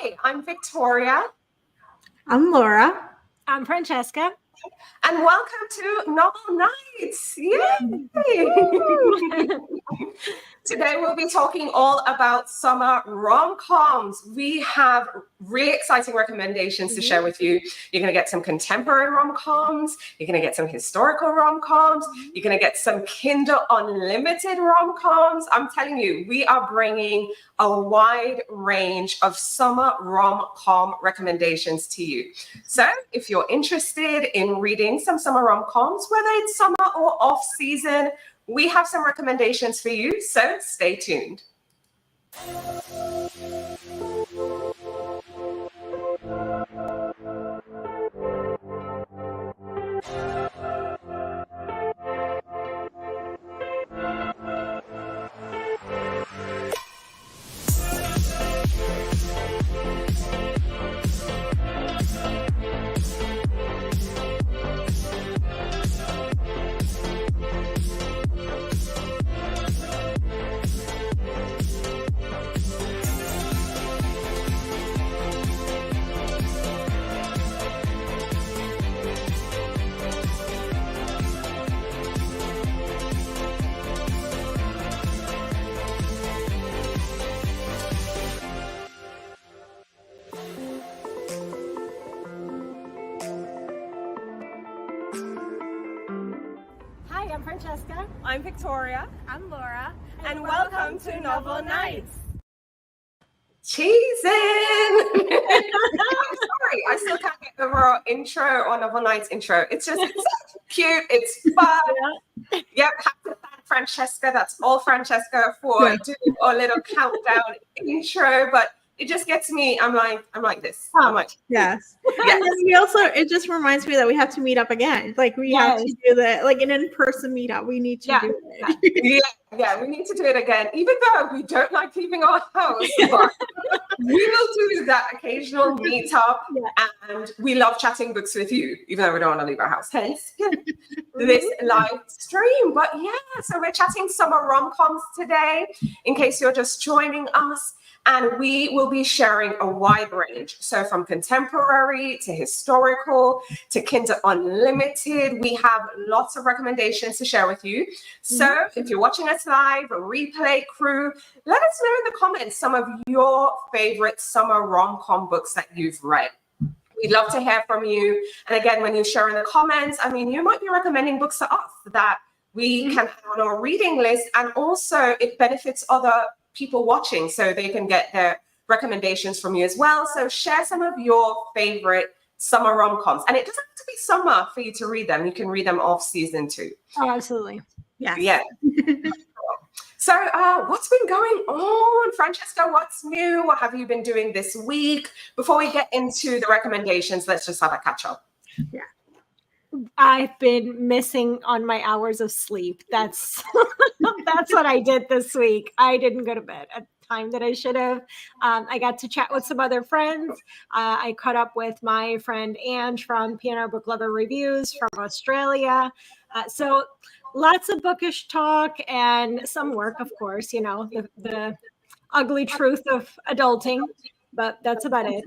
Hi, I'm Victoria. I'm Laura. I'm Francesca. And welcome to Novel Nights. Yay! Today we'll be talking all about summer rom-coms. We have really exciting recommendations to share with you. You're going to get some contemporary rom-coms. You're going to get some historical rom-coms. You're going to get some Kindle Unlimited rom-coms. I'm telling you, we are bringing a wide range of summer rom-com recommendations to you. So if you're interested in reading some summer rom-coms, whether it's summer or off-season, we have some recommendations for you, so stay tuned. Hi, I'm Francesca. I'm Victoria. I'm Laura. And welcome to Novel Nights. Cheesing! I'm sorry, I still can't get over our intro or Novel Nights intro. It's so cute, it's fun. Yep, have to thank Francesca. That's all Francesca for doing our little countdown intro, but it just gets me. I'm like this. I'm like, yes. And then we also, it just reminds me that we have to meet up again. Like we have to do that, like an in-person meetup. We need to do it. Yeah, we need to do it again. Even though we don't like leaving our house, but we will do that occasional meetup. And we love chatting books with you, even though we don't want to leave our house. Hence this live stream. But yeah, so we're chatting summer rom-coms today, in case you're just joining us. And we will be sharing a wide range. So from contemporary to historical to Kindle Unlimited, we have lots of recommendations to share with you. So if you're watching us live, a replay crew, let us know in the comments some of your favorite summer rom-com books that you've read. We'd love to hear from you. And again, when you share in the comments, I mean, you might be recommending books to us that we can have on our reading list. And also it benefits other people watching, so they can get their recommendations from you as well. So share some of your favorite summer rom-coms, and it doesn't have to be summer for you to read them. You can read them off season too. Oh, absolutely. Yeah. So what's been going on, Francesca? What's new? What have you been doing this week? Before we get into the recommendations, let's just have a catch up. Yeah. I've been missing on my hours of sleep. That's that's what I did this week. I didn't go to bed at the time that I should have. I got to chat with some other friends. I caught up with my friend Ange from Piano Book Lover Reviews from Australia. So lots of bookish talk and some work, of course, you know, the ugly truth of adulting, but that's about it.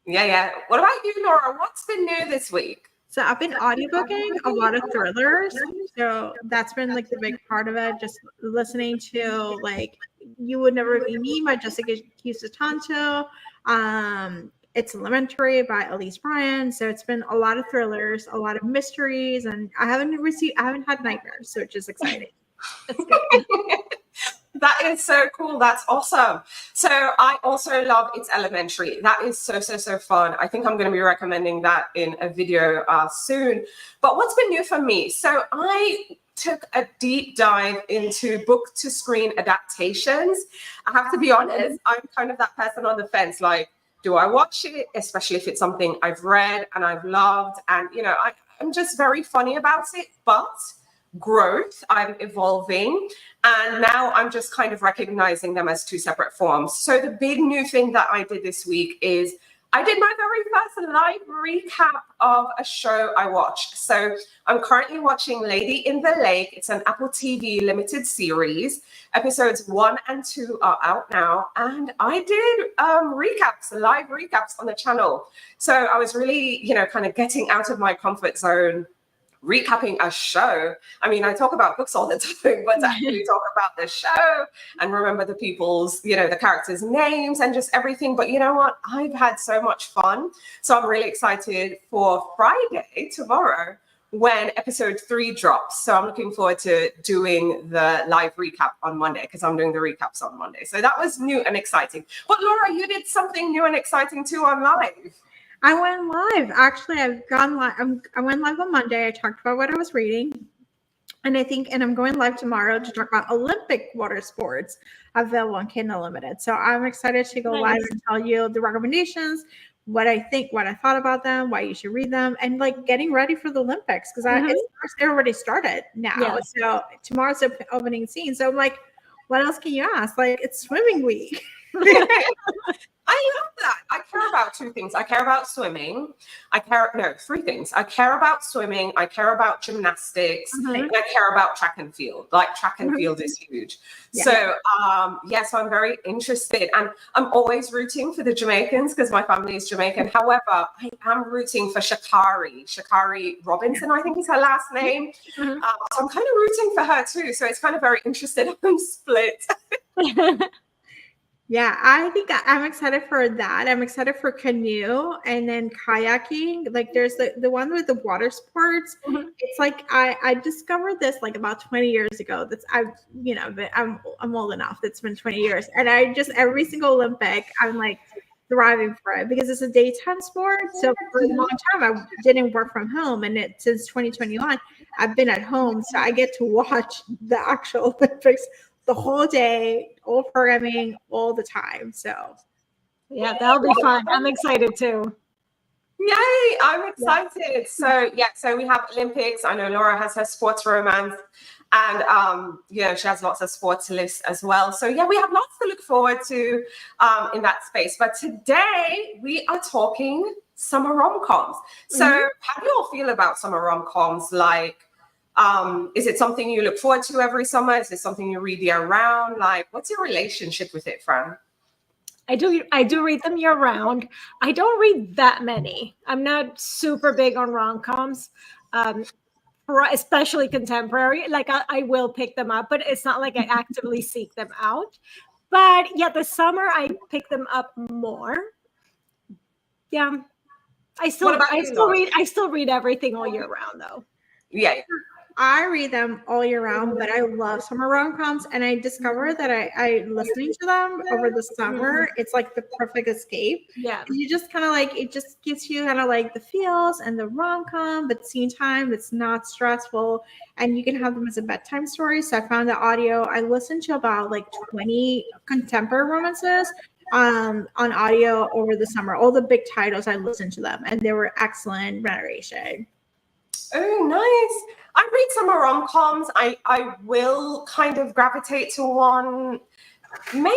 Yeah. What about you, Laura? What's been new this week? So I've been audiobooking a lot of thrillers. So that's been like the big part of it. Just listening to like You Would Never Be Me by Jessica Cusitanto. It's Elementary by Elise Bryan. So it's been a lot of thrillers, a lot of mysteries, and I haven't had nightmares, so it's just exciting. That's good. That is so cool. That's awesome. So I also love It's Elementary. That is so fun. I think I'm going to be recommending that in a video soon. But what's been new for me? So I took a deep dive into book-to-screen adaptations. I have to be honest, I'm kind of that person on the fence, like, do I watch it? Especially if it's something I've read and I've loved. And, you know, I'm just very funny about it, but growth, I'm evolving, and now I'm just kind of recognizing them as two separate forms. So the big new thing that I did this week is I did my very first live recap of a show I watched. So I'm currently watching Lady in the Lake. It's an Apple TV limited series. Episodes 1 and 2 are out now. And I did live recaps on the channel. So I was really, kind of getting out of my comfort zone, recapping a show. I mean, I talk about books all the time, but to actually talk about the show and remember the people's, the characters' names and just everything. But you know what? I've had so much fun. So I'm really excited for Friday, tomorrow, when episode 3 drops. So I'm looking forward to doing the live recap on Monday, because I'm doing the recaps on Monday. So that was new and exciting. But Laura, you did something new and exciting too on live. I went live. Actually, I've gone live. I went live on Monday. I talked about what I was reading. And I'm going live tomorrow to talk about Olympic water sports available on Kindle Unlimited. So I'm excited to go live and tell you the recommendations, what I think, what I thought about them, why you should read them, and like getting ready for the Olympics, because it's already started now. Yeah. So tomorrow's the opening scene. So I'm like, what else can you ask? Like, it's swimming week. I love that. I care about 2 things. I care about swimming. 3 things. I care about swimming. I care about gymnastics. And I care about track and field. Like, track and field is huge. Yeah. So, so I'm very interested. And I'm always rooting for the Jamaicans because my family is Jamaican. However, I am rooting for Sha'Carri Robinson, I think is her last name. So I'm kind of rooting for her too. So it's kind of very interesting. I'm split. Yeah, I think I'm excited for that. I'm excited for canoe and then kayaking. Like, there's the one with the water sports. It's like I discovered this like about 20 years ago. I'm old enough. It's been 20 years, and I just every single Olympic I'm like thriving for it because it's a daytime sport. So for a long time I didn't work from home, and since 2021 I've been at home, so I get to watch the actual Olympics the whole day, all programming, all the time. So yeah, that'll be fun. I'm excited too. Yay, I'm excited. So we have Olympics. I know Laura has her sports romance, and she has lots of sports lists as well. So we have lots to look forward to in that space. But today we are talking summer rom-coms. So how do you all feel about summer rom-coms? Like, is it something you look forward to every summer? Is it something you read year round? Like, what's your relationship with it, Fran? I do read them year round. I don't read that many. I'm not super big on rom-coms, especially contemporary. Like, I will pick them up, but it's not like I actively seek them out. But the summer I pick them up more. Yeah, I still read everything all year round though. Yeah. I read them all year round, but I love summer rom-coms, and I discovered that I listening to them over the summer, it's like the perfect escape. Yeah. You just kind of like, it just gives you kind of like the feels and the rom-com, but at the same time, it's not stressful, and you can have them as a bedtime story. So I found the audio. I listened to about like 20 contemporary romances on audio over the summer. All the big titles, I listened to them, and they were excellent narration. Oh, nice. I read summer rom-coms. I will kind of gravitate to one. Maybe,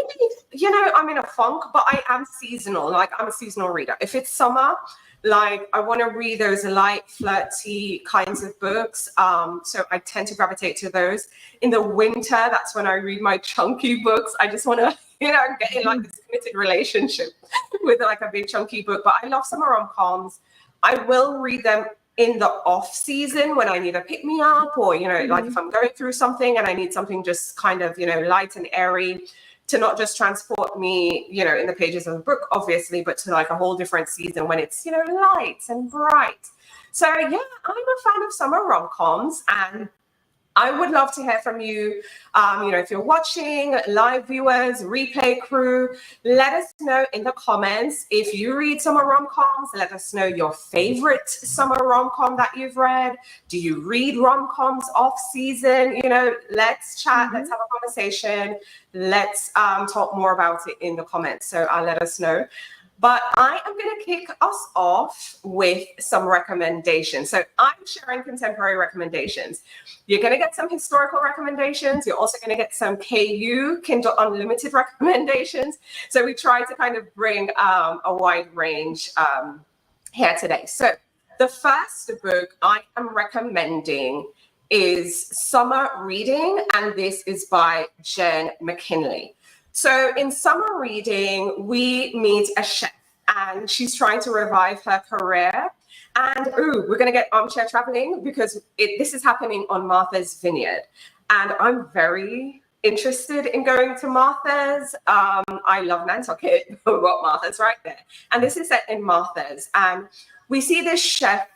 I'm in a funk, but I am seasonal. Like, I'm a seasonal reader. If it's summer, like, I want to read those light, flirty kinds of books. So I tend to gravitate to those. In the winter, that's when I read my chunky books. I just want to, get in like this committed relationship with like a big chunky book. But I love summer rom-coms. I will read them in the off season when I need a pick me up, or, like if I'm going through something and I need something just kind of, light and airy to not just transport me, in the pages of a book, obviously, but to like a whole different season when it's, light and bright. So I'm a fan of summer rom-coms, and I would love to hear from you. If you're watching, live viewers, replay crew, let us know in the comments if you read summer rom-coms. Let us know your favorite summer rom-com that you've read. Do you read rom-coms off season? Let's chat. Let's have a conversation. Let's talk more about it in the comments. So let us know. But I am going to kick us off with some recommendations. So I'm sharing contemporary recommendations. You're going to get some historical recommendations. You're also going to get some KU, Kindle Unlimited recommendations. So we try to kind of bring a wide range here today. So the first book I am recommending is Summer Reading, and this is by Jen McKinley. So in Summer Reading, we meet a chef, and she's trying to revive her career. And we're going to get armchair traveling because this is happening on Martha's Vineyard. And I'm very interested in going to Martha's. I love Nantucket, but Martha's right there. And this is set in Martha's. And we see this chef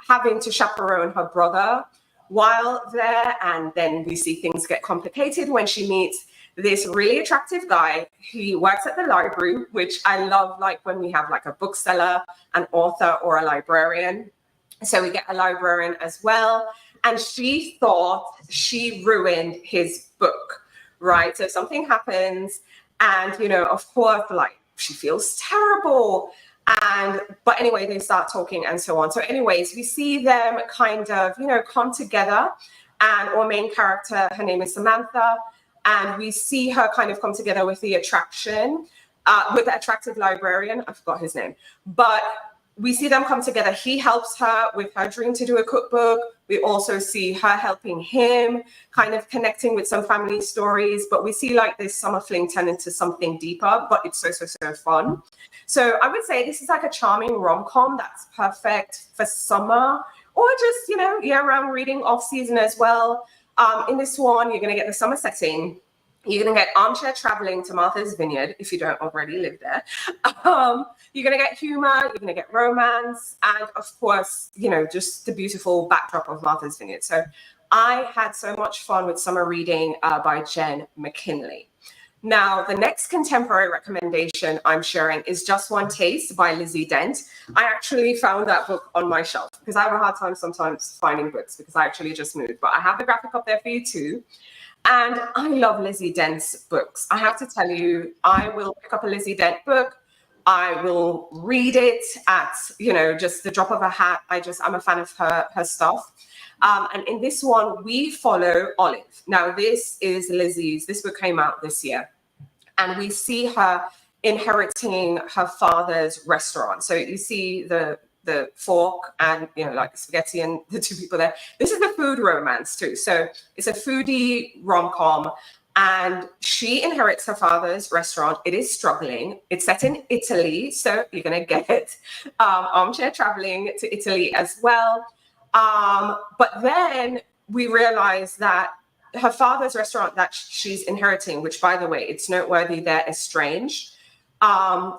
having to chaperone her brother while there. And then we see things get complicated when she meets this really attractive guy. He works at the library, which I love, like when we have like a bookseller, an author, or a librarian. So we get a librarian as well. And she thought she ruined his book, right? So something happens and, you know, of course, like she feels terrible. But anyway, they start talking and so on. So anyways, we see them kind of, you know, come together. And our main character, her name is Samantha. And we see her kind of come together with the attractive librarian. I forgot his name. But we see them come together. He helps her with her dream to do a cookbook. We also see her helping him, kind of connecting with some family stories. But we see like this summer fling turn into something deeper, but it's so fun. So I would say this is like a charming rom-com that's perfect for summer or just, you know, year-round reading, off-season as well. In this one, you're going to get the summer setting. You're going to get armchair traveling to Martha's Vineyard if you don't already live there. You're going to get humor. You're going to get romance. And of course, you know, just the beautiful backdrop of Martha's Vineyard. So I had so much fun with Summer Reading by Jen McKinley. Now, the next contemporary recommendation I'm sharing is Just One Taste by Lizzie Dent. I actually found that book on my shelf because I have a hard time sometimes finding books because I actually just moved. But I have the graphic up there for you too. And I love Lizzie Dent's books. I have to tell you, I will pick up a Lizzie Dent book. I will read it at, you know, just the drop of a hat. I'm a fan of her stuff. And in this one, we follow Olive. Now, this is Lizzie's. This book came out this year. And we see her inheriting her father's restaurant. So you see the fork and, you know, like spaghetti and the two people there. This is the food romance too. So it's a foodie rom-com. And she inherits her father's restaurant. It is struggling. It's set in Italy. So you're going to get armchair traveling to Italy as well. But then we realize that her father's restaurant that she's inheriting, which, by the way, it's noteworthy, they're estranged.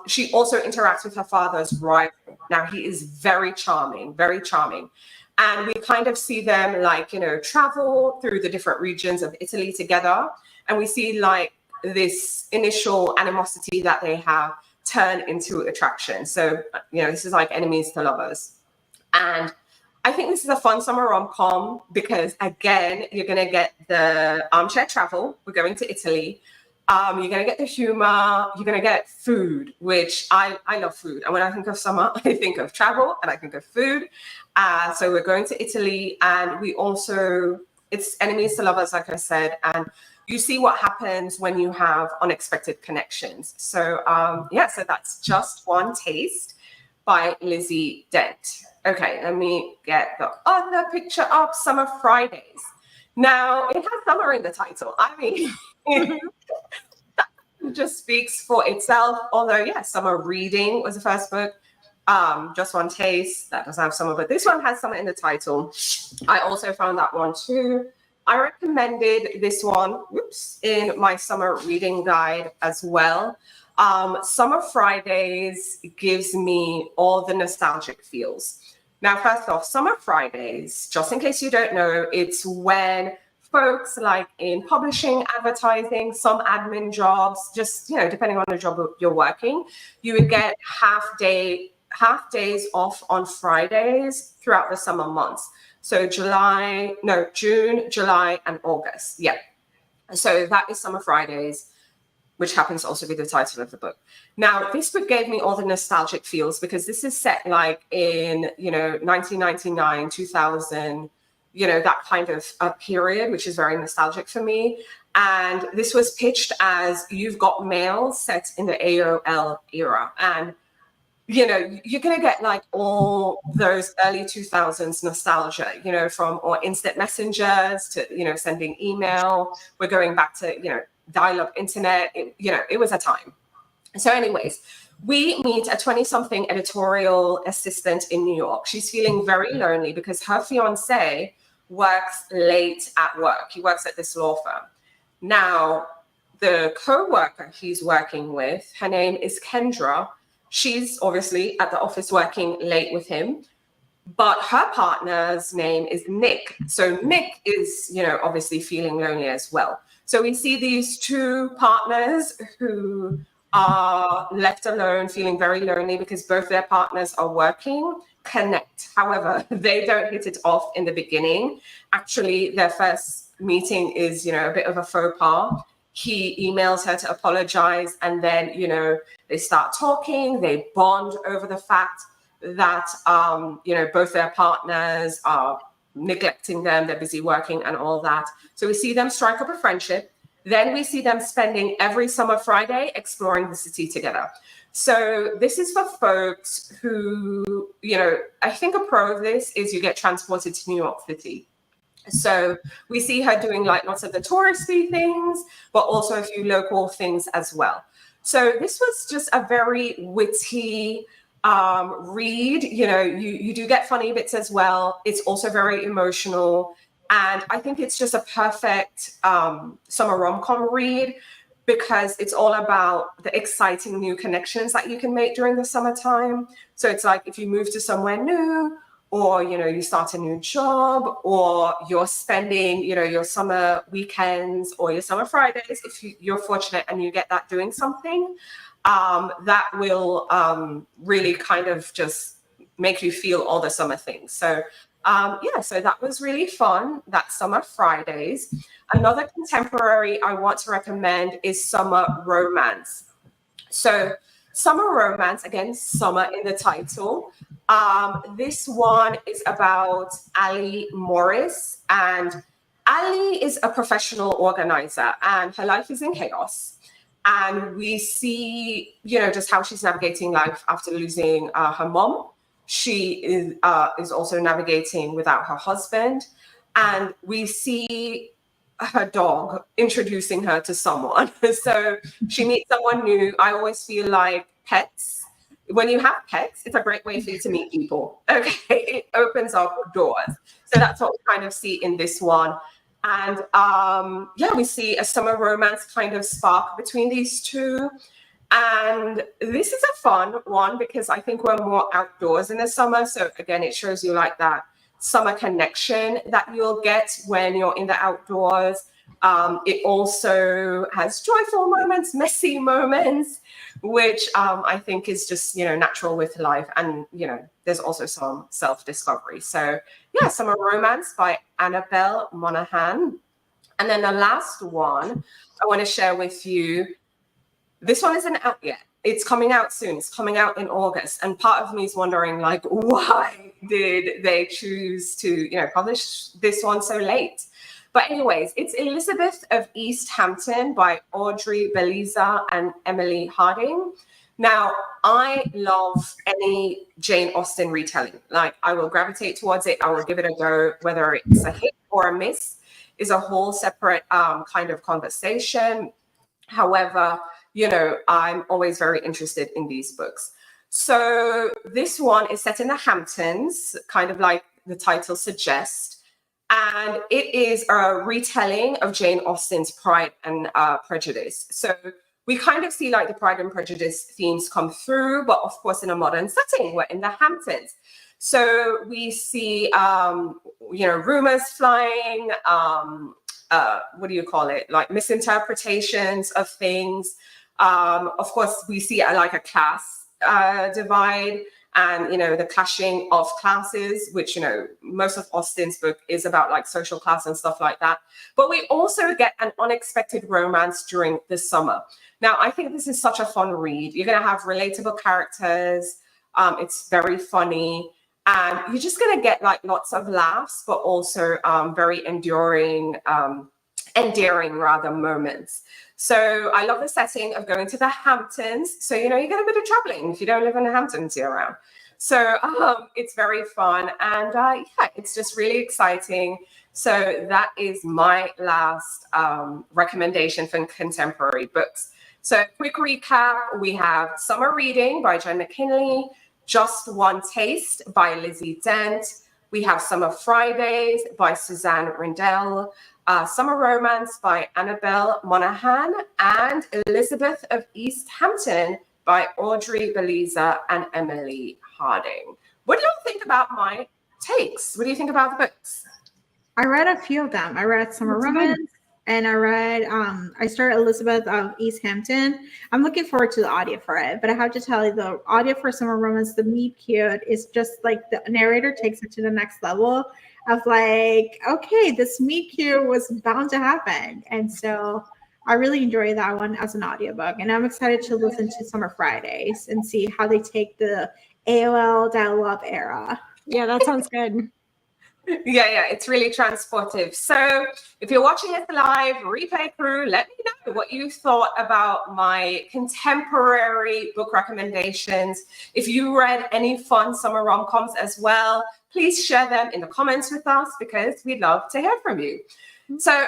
She also interacts with her father's rival. Now, he is very charming, very charming. And we kind of see them, like, you know, travel through the different regions of Italy together. And we see, like, this initial animosity that they have turn into attraction. So, you know, this is like enemies to lovers. And I think this is a fun summer rom-com because, again, you're going to get the armchair travel. We're going to Italy. You're going to get the humor. You're going to get food, which I love food. And when I think of summer, I think of travel and I think of food. So we're going to Italy, and we also, it's enemies to lovers, like I said. And you see what happens when you have unexpected connections. So, so that's Just One Taste by Lizzie Dent. Okay, let me get the other picture up, Summer Fridays. Now, it has summer in the title. I mean, that just speaks for itself. Although, yes, Summer Reading was the first book. Just One Taste, that doesn't have summer, but this one has summer in the title. I also found that one too. I recommended this one, in my summer reading guide as well. Summer Fridays gives me all the nostalgic feels. Now, first off, Summer Fridays, just in case you don't know, it's when folks like in publishing, advertising, some admin jobs, just, you know, depending on the job you're working, you would get half days off on Fridays throughout the summer months. So June, July, and August. Yeah. So that is Summer Fridays. which happens to also be the title of the book. Now, this book gave me all the nostalgic feels because this is set like in, 1999, 2000, that kind of period, which is very nostalgic for me. And this was pitched as You've Got Mail set in the AOL era. And, you're going to get like all those early 2000s nostalgia, from or instant messengers to, sending email. We're going back to, dial-up internet. It was a time. So anyways, we meet a 20-something editorial assistant in New York. She's feeling very lonely because her fiance works late at work. He works at this law firm. Now, the co-worker he's working with, her name is Kendra. She's obviously at the office working late with him, but her partner's name is Nick. So Nick is, obviously feeling lonely as well. So we see these two partners who are left alone, feeling very lonely because both their partners are working, connect. However, they don't hit it off in the beginning. Actually, their first meeting is, a bit of a faux pas. He emails her to apologize, and then, they start talking, they bond over the fact that, both their partners are neglecting them, they're busy working and all that. So we see them strike up a friendship. Then we see them spending every summer Friday exploring the city together. So this is for folks who, I think a pro of this is you get transported to New York City. So we see her doing like lots of the touristy things, but also a few local things as well. So this was just a very witty read. You do get funny bits as well. It's also very emotional. And I think it's just a perfect summer rom-com read because it's all about the exciting new connections that you can make during the summertime. So it's like if you move to somewhere new, or, you start a new job, or you're spending, your summer weekends or your summer Fridays, if you're fortunate and you get that doing something, that will really kind of just make you feel all the summer things. So, so that was really fun, that Summer Fridays. Another contemporary I want to recommend is Summer Romance. So Summer Romance, again, summer in the title. This one is about Ali Morris, and Ali is a professional organizer and her life is in chaos. And we see, just how she's navigating life after losing her mom. She is also navigating without her husband. And we see her dog introducing her to someone. So she meets someone new. I always feel like pets. When you have pets, it's a great way for you to meet people. Okay, it opens up doors. So that's what we kind of see in this one. And we see a summer romance kind of spark between these two. And this is a fun one because I think we're more outdoors in the summer. So again, it shows you like that summer connection that you'll get when you're in the outdoors. It also has joyful moments, messy moments, which I think is just, natural with life. And, there's also some self-discovery. So Summer Romance by Annabelle Monaghan. And then the last one I want to share with you, this one isn't out yet. It's coming out soon. It's coming out in August. And part of me is wondering, like, why did they choose to, publish this one so late? But anyways, it's Elizabeth of East Hampton by Audrey Beliza and Emily Harding. Now, I love any Jane Austen retelling. Like, I will gravitate towards it. I will give it a go. Whether it's a hit or a miss is a whole separate kind of conversation. However, I'm always very interested in these books. So this one is set in the Hamptons, kind of like the title suggests. And it is a retelling of Jane Austen's Pride and Prejudice. So we kind of see like the Pride and Prejudice themes come through, but of course in a modern setting, we're in the Hamptons. So we see, rumors flying, like misinterpretations of things. Of course, we see like a class divide. and, the clashing of classes, which, most of Austen's book is about like social class and stuff like that. But we also get an unexpected romance during the summer. Now, I think this is such a fun read. You're going to have relatable characters. It's very funny. And you're just going to get like lots of laughs, but also very endearing moments. So I love the setting of going to the Hamptons. So, you get a bit of traveling if you don't live in the Hamptons year round. So it's very fun. And it's just really exciting. So that is my last recommendation for contemporary books. So quick recap, we have Summer Reading by Jen McKinley, Just One Taste by Lizzie Dent. We have Summer Fridays by Suzanne Rindell, Summer Romance by Annabelle Monaghan, and Elizabeth of East Hampton by Audrey Beliza and Emily Harding. What do you think about my takes? What do you think about the books? I read a few of them. I read Summer Romance, and I read, I started Elizabeth of East Hampton. I'm looking forward to the audio for it, but I have to tell you, the audio for Summer Romance, the meet cute, is just like the narrator takes it to the next level of like, okay, this meet cute was bound to happen. And so I really enjoy that one as an audiobook. And I'm excited to listen to Summer Fridays and see how they take the AOL dial-up era. Yeah, that sounds good. Yeah, it's really transportive. So if you're watching it live, replay crew, let me know what you thought about my contemporary book recommendations. If you read any fun summer rom-coms as well, please share them in the comments with us because we'd love to hear from you. So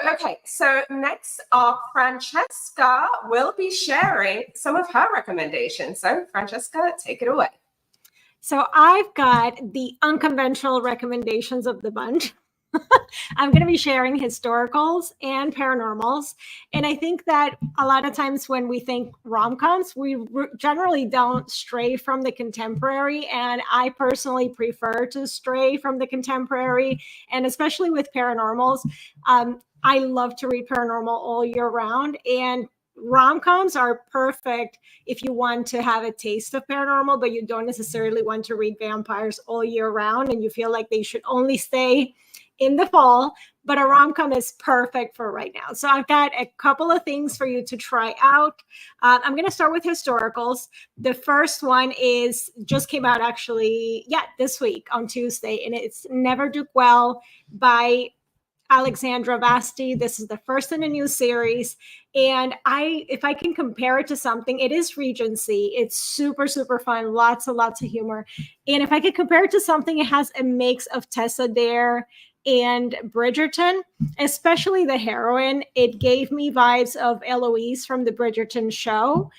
next up, Francesca will be sharing some of her recommendations. So Francesca, take it away. So I've got the unconventional recommendations of the bunch. I'm going to be sharing historicals and paranormals. And I think that a lot of times when we think rom-coms, we generally don't stray from the contemporary. And I personally prefer to stray from the contemporary. And especially with paranormals, I love to read paranormal all year round. And rom-coms are perfect if you want to have a taste of paranormal, but you don't necessarily want to read vampires all year round and you feel like they should only stay in the fall. But a rom-com is perfect for right now. So I've got a couple of things for you to try out. I'm going to start with historicals. The first one just came out actually, this week on Tuesday, and it's Never Do Well by Alexandra Vasti. This is the first in a new series. And if I can compare it to something, it is Regency. It's super, super fun. Lots and lots of humor. And if I could compare it to something, it has a mix of Tessa Dare and Bridgerton, especially the heroine. It gave me vibes of Eloise from the Bridgerton show,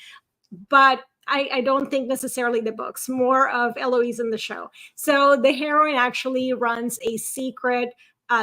but I don't think necessarily the books, more of Eloise in the show. So the heroine actually runs a secret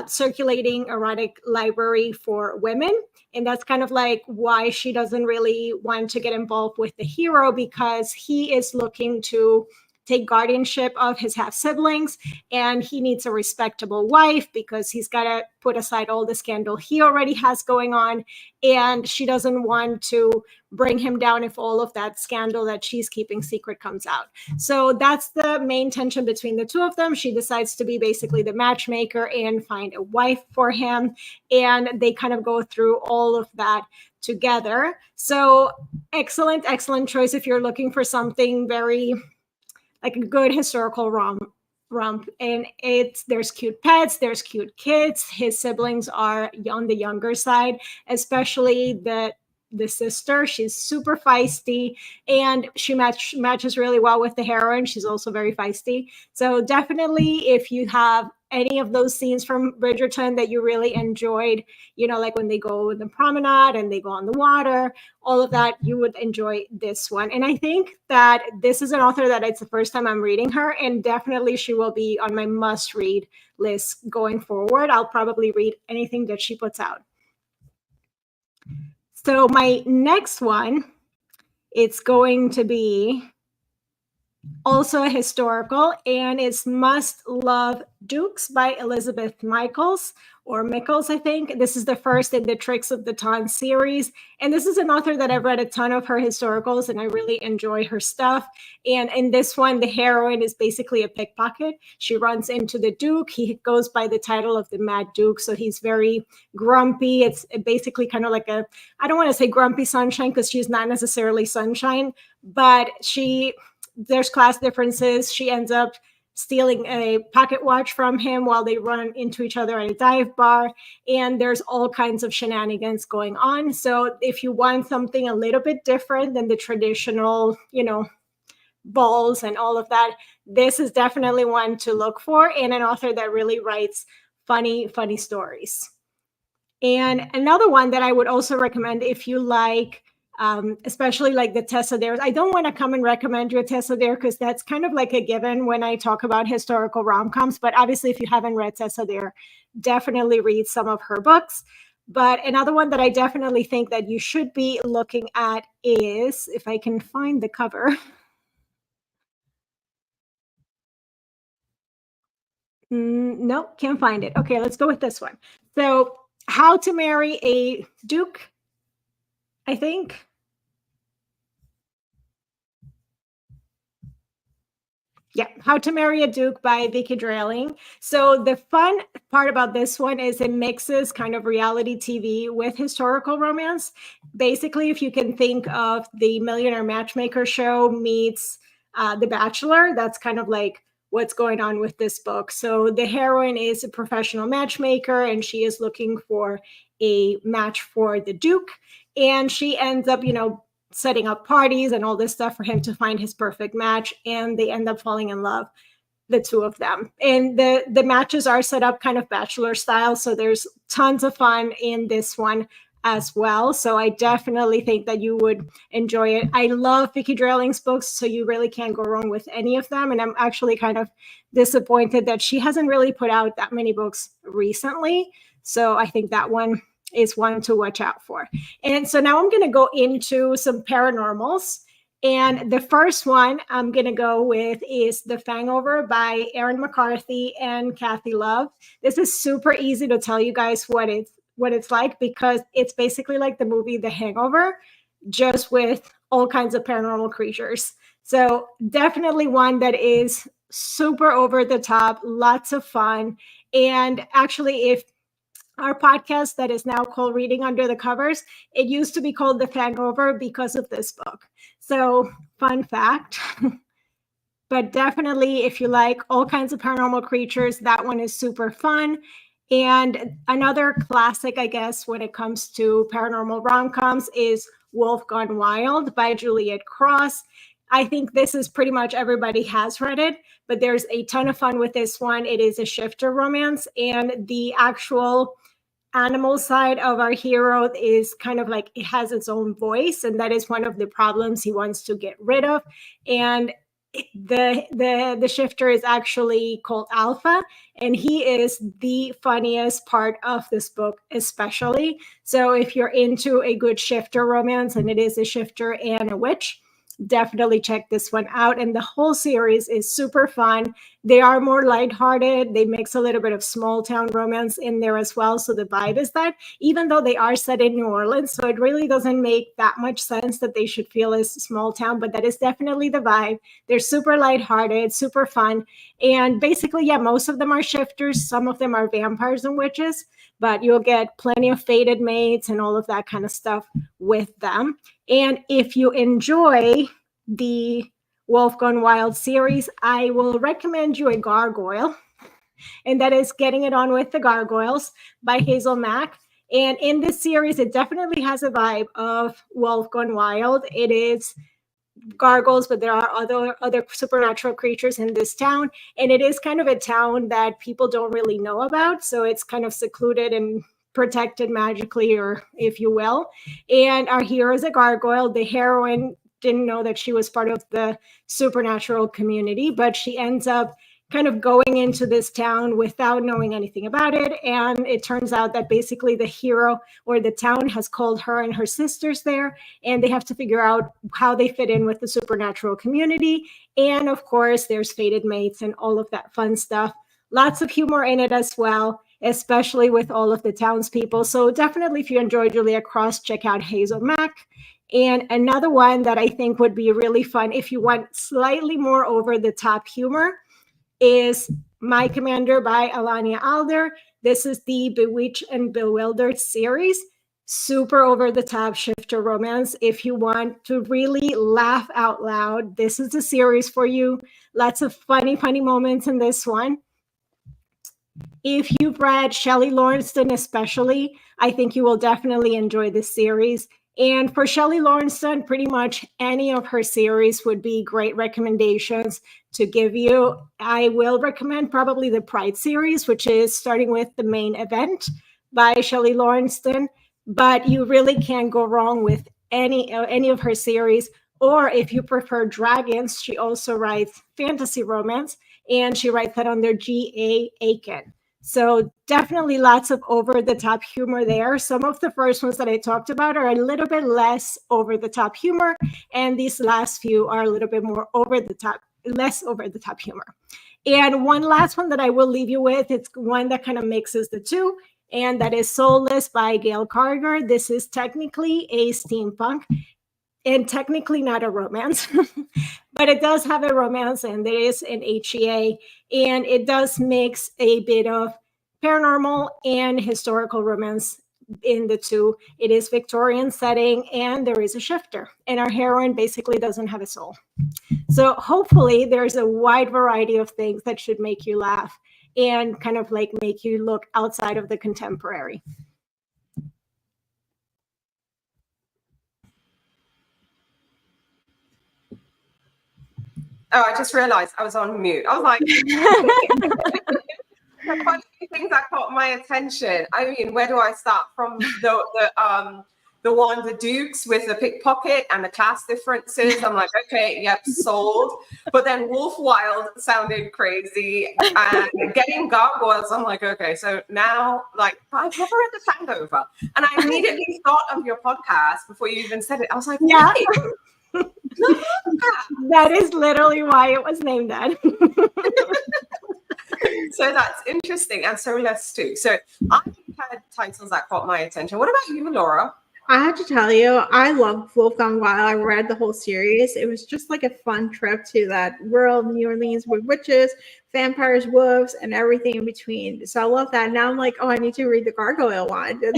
circulating erotic library for women. And that's kind of like why she doesn't really want to get involved with the hero, because he is looking to take guardianship of his half siblings, and he needs a respectable wife because he's got to put aside all the scandal he already has going on. And she doesn't want to bring him down if all of that scandal that she's keeping secret comes out. So that's the main tension between the two of them. She decides to be basically the matchmaker and find a wife for him. And they kind of go through all of that together. So excellent choice if you're looking for something very like a good historical romp. And there's cute pets, there's cute kids. His siblings are on the younger side, especially the sister. She's super feisty, and she matches really well with the heroine. She's also very feisty. So definitely, if you have any of those scenes from Bridgerton that you really enjoyed, like when they go on the promenade and they go on the water, all of that, you would enjoy this one. And I think that this is an author that it's the first time I'm reading her, and definitely she will be on my must-read list going forward. I'll probably read anything that she puts out. So my next one, it's going to be also a historical, and it's Must Love Dukes by Elizabeth Michaels, or Michaels, I think. This is the first in the Tricks of the Ton series. And this is an author that I've read a ton of her historicals, and I really enjoy her stuff. And in this one, the heroine is basically a pickpocket. She runs into the Duke. He goes by the title of the Mad Duke, so he's very grumpy. It's basically kind of like a, I don't want to say grumpy sunshine because she's not necessarily sunshine, but there's class differences. She ends up stealing a pocket watch from him while they run into each other at a dive bar. And there's all kinds of shenanigans going on. So if you want something a little bit different than the traditional, balls and all of that, this is definitely one to look for, and an author that really writes funny stories. And another one that I would also recommend if you like, especially like the Tessa Dares. I don't want to come and recommend you a Tessa Dare because that's kind of like a given when I talk about historical rom-coms. But obviously, if you haven't read Tessa Dare, definitely read some of her books. But another one that I definitely think that you should be looking at is, if I can find the cover. Nope, can't find it. Okay, let's go with this one. So, How to Marry a Duke, I think. Yeah, How to Marry a Duke by Vicky Drailing. So the fun part about this one is it mixes kind of reality TV with historical romance. Basically, if you can think of the Millionaire Matchmaker show meets The Bachelor, that's kind of like what's going on with this book. So the heroine is a professional matchmaker, and she is looking for a match for the Duke. And she ends up, setting up parties and all this stuff for him to find his perfect match, and they end up falling in love, the two of them. And the matches are set up kind of Bachelor style, so there's tons of fun in this one as well. So I definitely think that you would enjoy it. I love Vicky Drailing's books, so you really can't go wrong with any of them. And I'm actually kind of disappointed that she hasn't really put out that many books recently. So I think that one is one to watch out for. And so now I'm going to go into some paranormals. And the first one I'm going to go with is The Hangover by Erin McCarthy and Kathy Love. This is super easy to tell you guys what it's like, because it's basically like the movie The Hangover, just with all kinds of paranormal creatures. So definitely one that is super over the top, lots of fun. And actually, if our podcast that is now called Reading Under the Covers, it used to be called The Hangover because of this book. So, fun fact. But definitely, if you like all kinds of paranormal creatures, that one is super fun. And another classic, I guess, when it comes to paranormal rom-coms is Wolf Gone Wild by Juliet Cross. I think this is pretty much everybody has read it, but there's a ton of fun with this one. It is a shifter romance, and the actual animal side of our hero is kind of like, it has its own voice, and that is one of the problems he wants to get rid of. And the shifter is actually called Alpha, and he is the funniest part of this book, especially. So if you're into a good shifter romance, and it is a shifter and a witch, definitely check this one out. And the whole series is super fun. They are more lighthearted. They mix a little bit of small town romance in there as well. So the vibe is that, even though they are set in New Orleans, so it really doesn't make that much sense that they should feel as small town, but that is definitely the vibe. They're super lighthearted, super fun. And basically, yeah, most of them are shifters. Some of them are vampires and witches, but you'll get plenty of fated mates and all of that kind of stuff with them. And if you enjoy the Wolf Gone Wild series, I will recommend you a gargoyle, and that is Getting It On With the Gargoyles by Hazel Mack. And in this series, it definitely has a vibe of Wolf Gone Wild. It is gargoyles, but there are other supernatural creatures in this town, and it is kind of a town that people don't really know about, so it's kind of secluded and protected magically, or if you will. And our hero is a gargoyle. The heroine didn't know that she was part of the supernatural community, but she ends up kind of going into this town without knowing anything about it. And it turns out that basically the hero or the town has called her and her sisters there, and they have to figure out how they fit in with the supernatural community. And of course, there's fated mates and all of that fun stuff. Lots of humor in it as well, especially with all of the townspeople. So definitely, if you enjoy Julia Cross, check out Hazel Mack. And another one that I think would be really fun if you want slightly more over the top humor is My Commander by Alania Alder. This is the Bewitched and Bewildered series. Super over the top shifter romance. If you want to really laugh out loud, this is the series for you. Lots of funny moments in this one. If you've read Shelley Lawrenston especially, I think you will definitely enjoy this series. And for Shelley Lawrenston, pretty much any of her series would be great recommendations to give you. I will recommend probably the Pride series, which is starting with The Main Event by Shelley Lawrenston. But you really can't go wrong with any of her series. Or if you prefer dragons, she also writes fantasy romance, and she writes that under G.A. Aiken. So definitely lots of over-the-top humor there. Some of the first ones that I talked about are a little bit less over-the-top humor, and these last few are a little bit more over-the-top, less over-the-top humor. And one last one that I will leave you with, it's one that kind of mixes the two, and that is Soulless by Gail Carter. This is technically a steampunk, and technically not a romance, but it does have a romance, and there is an HEA, and it does mix a bit of paranormal and historical romance in the two. It is Victorian setting, and there is a shifter, and our heroine basically doesn't have a soul. So hopefully there's a wide variety of things that should make you laugh and kind of like make you look outside of the contemporary. Oh, I just realized I was on mute. I was like, there are quite a few things that caught my attention. I mean, where do I start from? The one, the Dukes with the pickpocket and the class differences. I'm like, okay, yep, sold. But then Wolf Wild sounded crazy, and getting gargoyles. I'm like, okay, so now, like, I've never read The Hangover, and I immediately thought of your podcast before you even said it. I was like, yeah. Wait. That is literally why it was named that. So that's interesting, and so less too. So I had titles that caught my attention. What about you, Laura? I have to tell you, I love Wolf Gone Wild. I read the whole series. It was just like a fun trip to that world, New Orleans, with witches, vampires, wolves, and everything in between. So I love that. Now I'm like, oh, I need to read the Gargoyle one. Yes,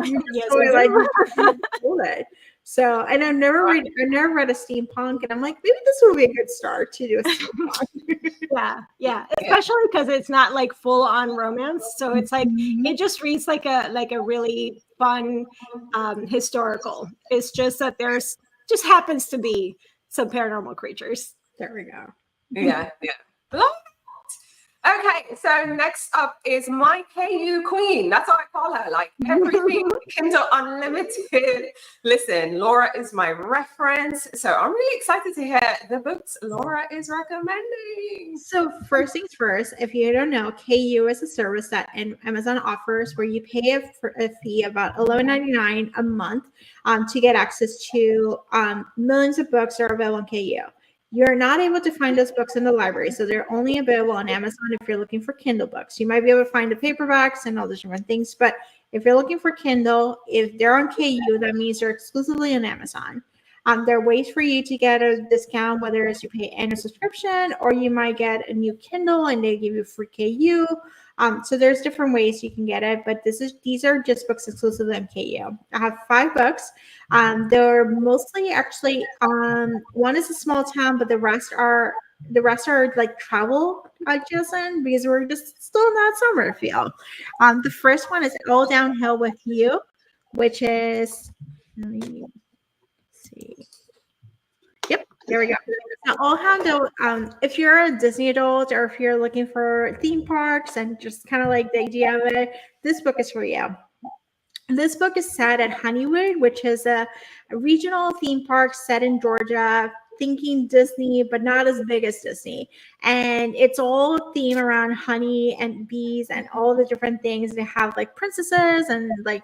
totally like, so, and I've never read a steampunk, and I'm like, maybe this will be a good start to do a steampunk. yeah, especially because it's not like full on romance, so it's like it just reads like a really fun historical. It's just that there's just happens to be some paranormal creatures. There we go. Yeah. Okay, so next up is my KU Queen. That's what I call her. Like everything Kindle Unlimited. Listen, Laura is my reference. So I'm really excited to hear the books Laura is recommending. So first things first, if you don't know, KU is a service that Amazon offers where you pay a fee about $11.99 a month to get access to millions of books that are available on KU. You're not able to find those books in the library, so they're only available on Amazon if you're looking for Kindle books. You might be able to find the paperbacks and all those different things, but if you're looking for Kindle, if they're on KU, that means they're exclusively on Amazon. There are ways for you to get a discount, whether it's you pay annual subscription or you might get a new Kindle and they give you free KU. So there's different ways you can get it, but these are just books exclusively on KU. I have 5 books. They're mostly actually one is a small town, but the rest are like travel adjacent because we're just still in that summer feel. The first one is All Downhill with You, which is let me see. Yep, there we go. Now, All Downhill, if you're a Disney adult or if you're looking for theme parks and just kind of like the idea of it, this book is for you. This book is set at Honeywood, which is a regional theme park set in Georgia thinking Disney, but not as big as Disney. And it's all themed around honey and bees and all the different things. They have like princesses and like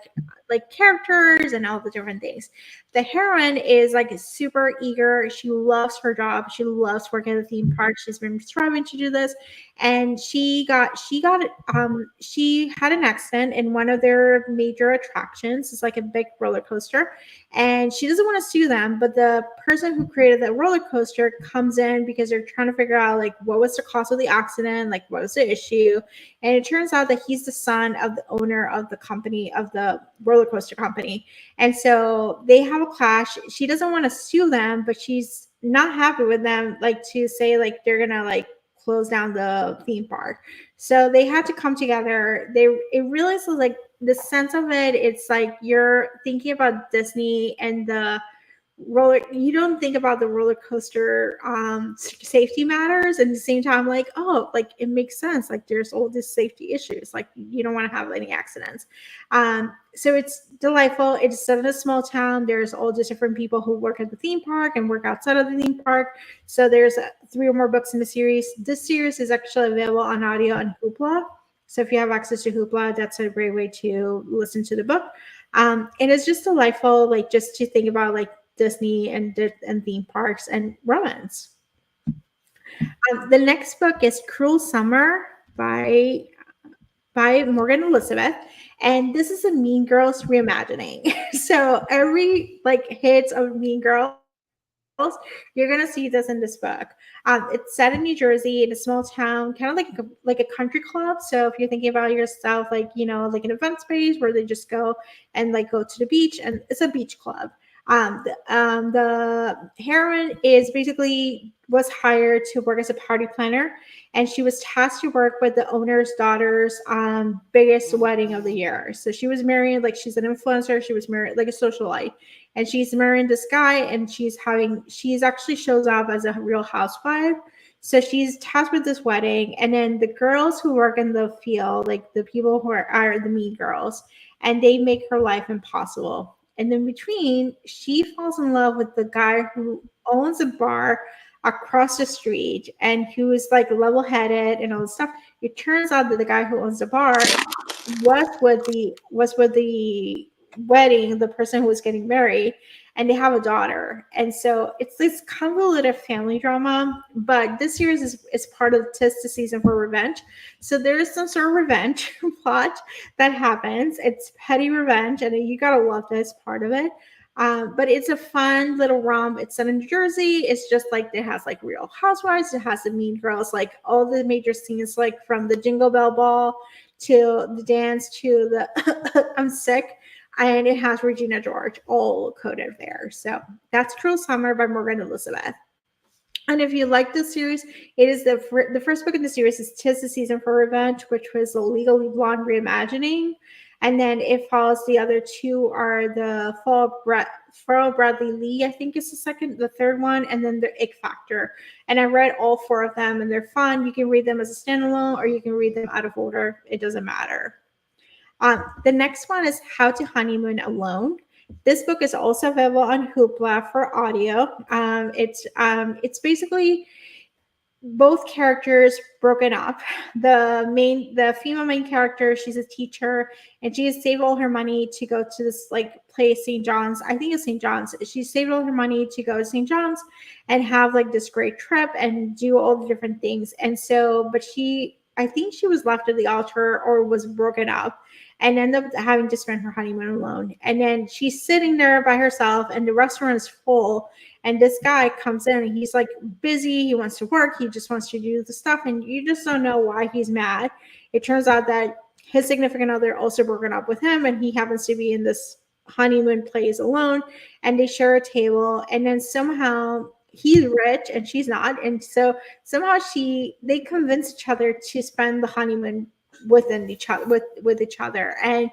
characters and all the different things. The heroine is like super eager. She loves her job. She loves working at the theme park. She's been striving to do this. And she had an accident in one of their major attractions. It's like a big roller coaster. And she doesn't want to sue them, but the person who created the roller coaster comes in because they're trying to figure out like what was the cause of the accident, like what was the issue. And it turns out that he's the son of the owner of the company, of the roller coaster company. And so they have a clash. She doesn't want to sue them, but she's not happy with them, like to say like they're gonna like close down the theme park. So they had to come together. It really is like the sense of it. It's like you're thinking about Disney and the roller. You don't think about the roller coaster safety matters, and at the same time, like, oh, like it makes sense. Like there's all these safety issues. Like you don't want to have any accidents. So it's delightful. It's set in a small town. There's all these different people who work at the theme park and work outside of the theme park. So there's 3 or more books in the series. This series is actually available on audio on Hoopla. So if you have access to Hoopla, that's a great way to listen to the book. And it's just delightful, like just to think about like Disney and theme parks and romance. The next book is Cruel Summer by Morgan Elizabeth. And this is a Mean Girls reimagining. So every like hits of Mean Girls, you're gonna see this in this book. It's set in New Jersey in a small town, kind of like a country club. So if you're thinking about yourself, like like an event space where they just go and like go to the beach, and it's a beach club. The heroine was hired to work as a party planner, and she was tasked to work with the owner's daughter's biggest wedding of the year. So she was marrying, like she's an influencer. She was married like a socialite, and she's marrying this guy, and she's actually shows up as a real housewife. So she's tasked with this wedding, and then the girls who work in the field, like the people who are the mean girls, and they make her life impossible. And in between, she falls in love with the guy who owns a bar across the street and who is like level-headed and all this stuff. It turns out that the guy who owns the bar was with the wedding, the person who was getting married, and they have a daughter. And so it's this convoluted family drama, but this series is part of Tis the Season for Revenge. So there is some sort of revenge plot that happens. It's petty revenge, and you gotta love this part of it. But it's a fun little romp. It's set in New Jersey. It's just like it has like Real Housewives. It has the Mean Girls, like all the major scenes, like from the Jingle Bell Ball to the dance to the I'm Sick. And it has Regina George all coded there. So that's Cruel Summer by Morgan Elizabeth. And if you like this series, it is the first book in the series is Tis the Season for Revenge, which was the Legally Blonde reimagining. And then it follows the other 2 are the Fall Bradley Lee, I think is the third one, and then the Ick Factor. And I read all 4 of them, and they're fun. You can read them as a standalone, or you can read them out of order. It doesn't matter. The next one is How to Honeymoon Alone. This book is also available on Hoopla for audio. It's basically both characters broken up. The female main character, she's a teacher, and she has saved all her money to go to this like place, St. John's. I think it's St. John's. She saved all her money to go to St. John's and have like this great trip and do all the different things. And so, but I think she was left at the altar or was broken up and ended up having to spend her honeymoon alone. And then she's sitting there by herself and the restaurant is full. And this guy comes in and he's like busy. He wants to work. He just wants to do the stuff. And you just don't know why he's mad. It turns out that his significant other also broken up with him. And he happens to be in this honeymoon place alone. And they share a table. And then somehow he's rich and she's not. And so somehow they convince each other to spend the honeymoon with each other. And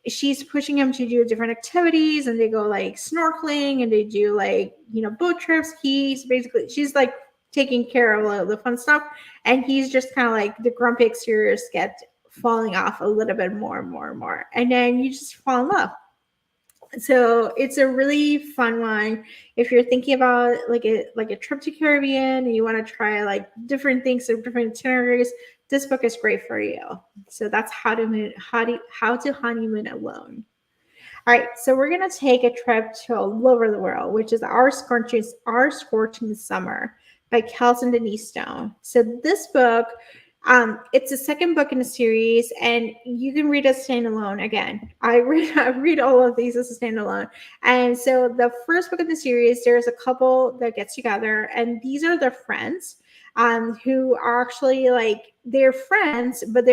she's pushing him to do different activities, and they go like snorkeling and they do like, boat trips. She's like taking care of all the fun stuff. And he's just kind of like the grumpy exteriors get falling off a little bit more and more and more. And then you just fall in love. So it's a really fun one. If you're thinking about like a trip to Caribbean and you want to try like different things or different itineraries, this book is great for you. So that's how to honeymoon alone. All right, so we're gonna take a trip to all over the world, which is Our Scorching Summer by Kels and Denise Stone. So this book, it's the second book in the series, and you can read as standalone. Again, I read all of these as a standalone. And so the first book in the series, there's a couple that gets together, and these are their friends, who are actually like they're friends, but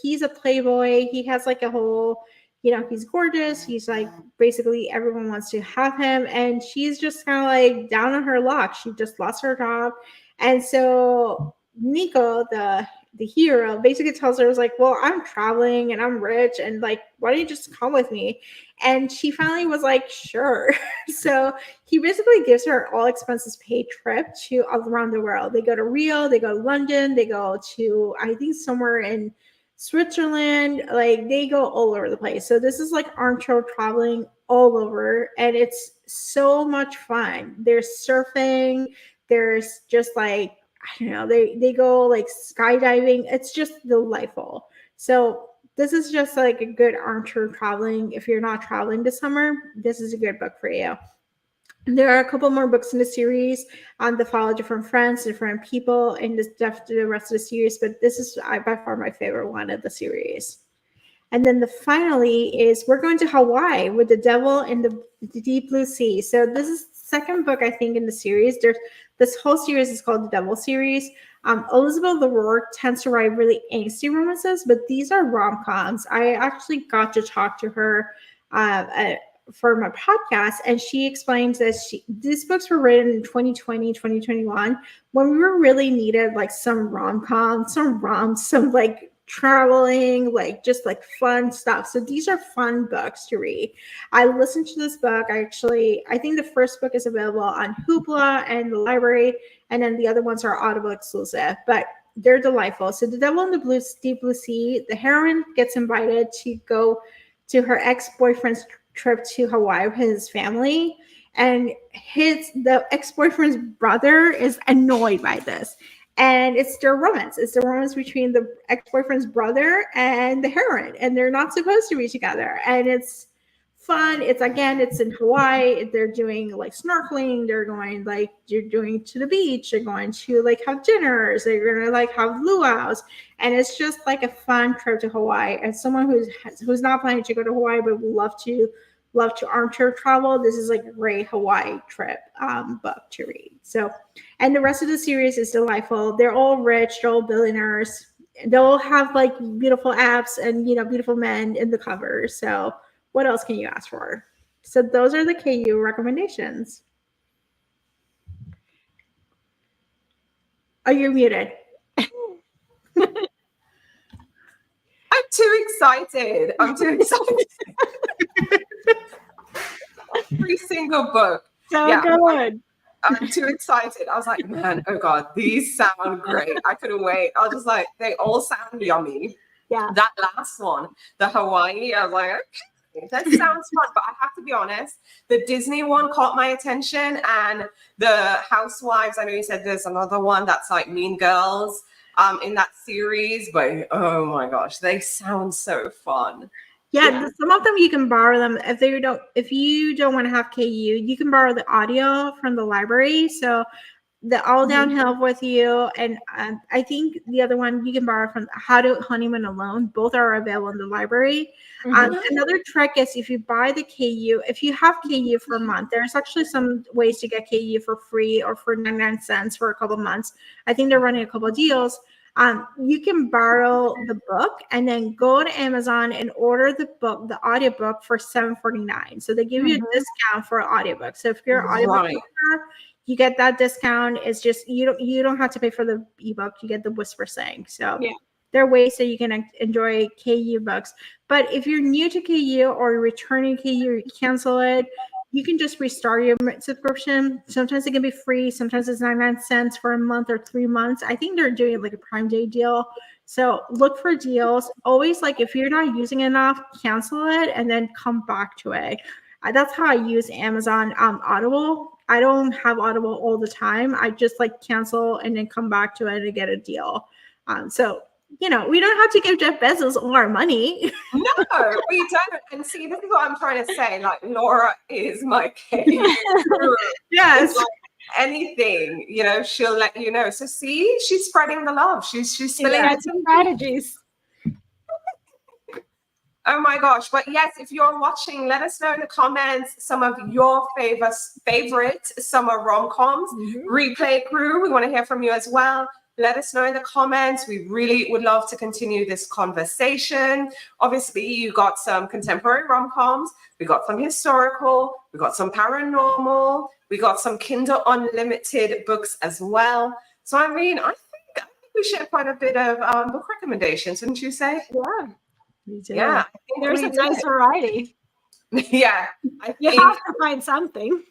he's a playboy. He has like a whole, he's gorgeous. He's like basically everyone wants to have him, and she's just kind of like down on her luck. She just lost her job, and so Nico, the hero, basically tells her, was like, well, I'm traveling and I'm rich, and like, why don't you just come with me? And she finally was like, sure. So he basically gives her all expenses paid trip to around the world. They go to Rio, they go to London, they go to, I think, somewhere in Switzerland. Like, they go all over the place. So this is like armchair traveling all over, and it's so much fun. There's surfing, there's just like, I don't know, they go like skydiving. It's just delightful. So this is just like a good armchair traveling. If you're not traveling this summer, this is a good book for you. There are a couple more books in the series that follow different friends, different people, and the rest of the series. But this is by far my favorite one of the series. And then finally is we're going to Hawaii with the Devil in the Deep Blue Sea. So this is the second book, I think, in the series. This whole series is called the Devil series. Elizabeth O'Rourke tends to write really angsty romances, but these are rom-coms. I actually got to talk to her for my podcast, and she explains that these books were written in 2020, 2021, when we were really needed like some rom-coms, some like traveling, like just like fun stuff. So these are fun books to read. I listened to this book. I think the first book is available on Hoopla and the library, and then the other ones are Audible exclusive, but they're delightful. So The Devil in the Deep Blue Sea, the heroine gets invited to go to her ex-boyfriend's trip to Hawaii with his family, and the ex-boyfriend's brother is annoyed by this. And it's their romance. It's the romance between the ex-boyfriend's brother and the heroine, and they're not supposed to be together. And it's fun. It's in Hawaii. They're doing like snorkeling. They're going to the beach. They're going to like have dinners. They're gonna like have luau's, and it's just like a fun trip to Hawaii. As someone who's not planning to go to Hawaii but would love to armchair travel, this is like a great Hawaii trip book to read. So, and the rest of the series is delightful. They're all rich, they're all billionaires. They'll have like beautiful apps and beautiful men in the covers. So what else can you ask for? So those are the KU recommendations. Oh, you're muted. I'm too excited. Every single book. So good. I'm too excited. I was like, man, oh God, these sound great. I couldn't wait. I was just like, they all sound yummy. Yeah. That last one, the Hawaii, I was like, okay, that sounds fun. But I have to be honest, the Disney one caught my attention, and the Housewives, I know you said there's another one that's like Mean Girls in that series, but oh my gosh, they sound so fun. Yeah, some of them you can borrow them if you don't want to have KU, you can borrow the audio from the library. So the All Downhill with You, and I think the other one you can borrow from How to Honeymoon Alone. Both are available in the library. Another trick is if you buy the KU, if you have KU for a month, there's actually some ways to get KU for free or for 99 cents for a couple months. I think they're running a couple of deals. You can borrow the book and then go to Amazon and order the audiobook for $7.49. So they give you a discount for an audiobook. So if you're an audiobook reader, you get that discount. It's just you don't have to pay for the ebook. You get the whisper saying. So there are ways that you can enjoy KU books. But if you're new to KU or you're returning KU, you cancel it, you can just restart your subscription. Sometimes it can be free. Sometimes it's 99 cents for a month or 3 months. I think they're doing like a Prime Day deal. So look for deals. Always, like, if you're not using enough, cancel it and then come back to it. That's how I use Amazon Audible. I don't have Audible all the time. I just like cancel and then come back to it and get a deal. So, we don't have to give Jeff Bezos all our money. No, we don't. And see, this is what I'm trying to say. Like, Laura is my KU. Yes. Like anything, she'll let you know. So see, she's spreading the love. She's spilling got some strategies. Oh my gosh. But yes, if you're watching, let us know in the comments some of your favorite summer rom-coms. Replay crew, we want to hear from you as well. Let us know in the comments. We really would love to continue this conversation. Obviously, you got some contemporary rom-coms. We got some historical. We got some paranormal. We got some Kindle Unlimited books as well. So, I think we shared quite a bit of book recommendations, wouldn't you say? Yeah. Me too. Yeah. There's a nice variety. Yeah. You have to find something.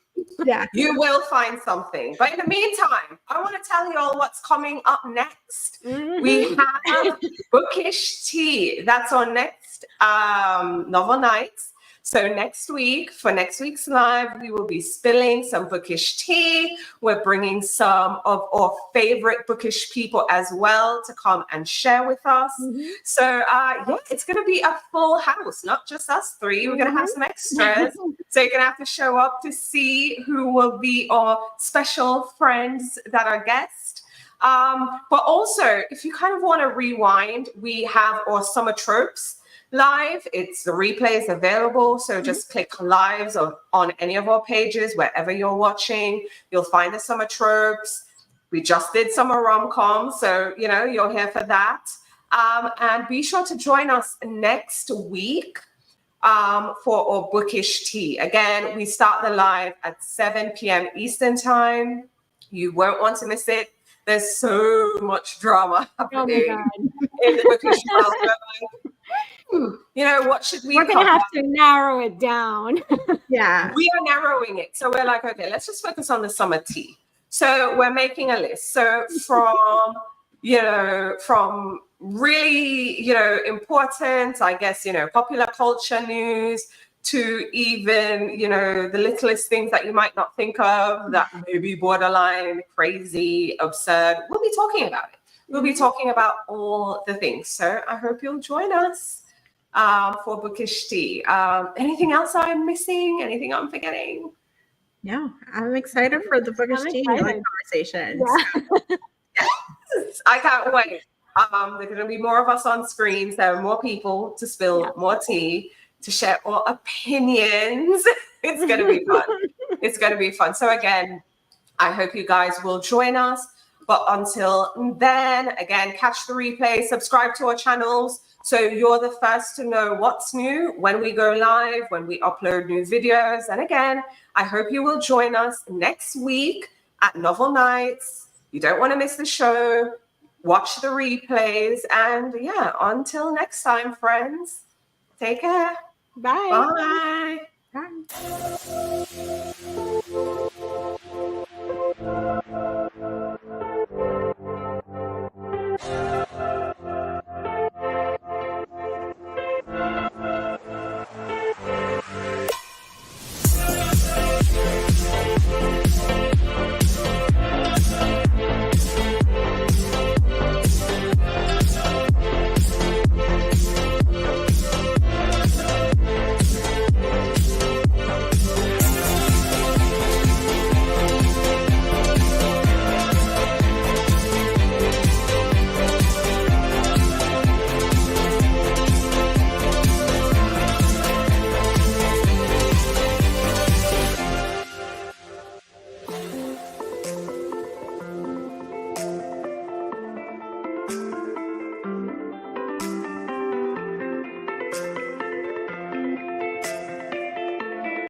Yeah. You will find something. But in the meantime, I want to tell you all what's coming up next. We have Bookish Tea. That's on next novel nights. So next week, for next week's live, we will be spilling some bookish tea. We're bringing some of our favorite bookish people as well to come and share with us. So it's going to be a full house, not just us three. We're going to have some extras. So you're going to have to show up to see who will be our special friends that are guests. But also, if you kind of want to rewind, we have our summer tropes live. It's the replay is available. So just click lives on any of our pages, wherever you're watching. You'll find the summer tropes. We just did summer rom-com. So, you're here for that. And be sure to join us next week for our bookish tea. Again, we start the live at 7 p.m. Eastern time. You won't want to miss it. There's so much drama happening in the bookish world. What should we We're going to have to narrow it down. Yeah. We are narrowing it. So we're like, okay, let's just focus on the summer tea. So we're making a list. So from really, important, I guess, popular culture news to even, the littlest things that you might not think of that may be borderline, crazy, absurd. We'll be talking about it. We'll be talking about all the things. So I hope you'll join us for bookish tea. Anything else I'm missing? Anything I'm forgetting? No, I'm excited for the bookish tea conversations. Yeah. Yes, I can't wait. There are going to be more of us on screens. There are more people to spill more tea, to share our opinions. It's going to be fun. It's going to be fun. So again, I hope you guys will join us. But until then, again, catch the replay, subscribe to our channels so you're the first to know what's new when we go live, when we upload new videos. And again, I hope you will join us next week at Novel Nights. You don't want to miss the show. Watch the replays. And until next time, friends, take care. Bye. Bye. Bye.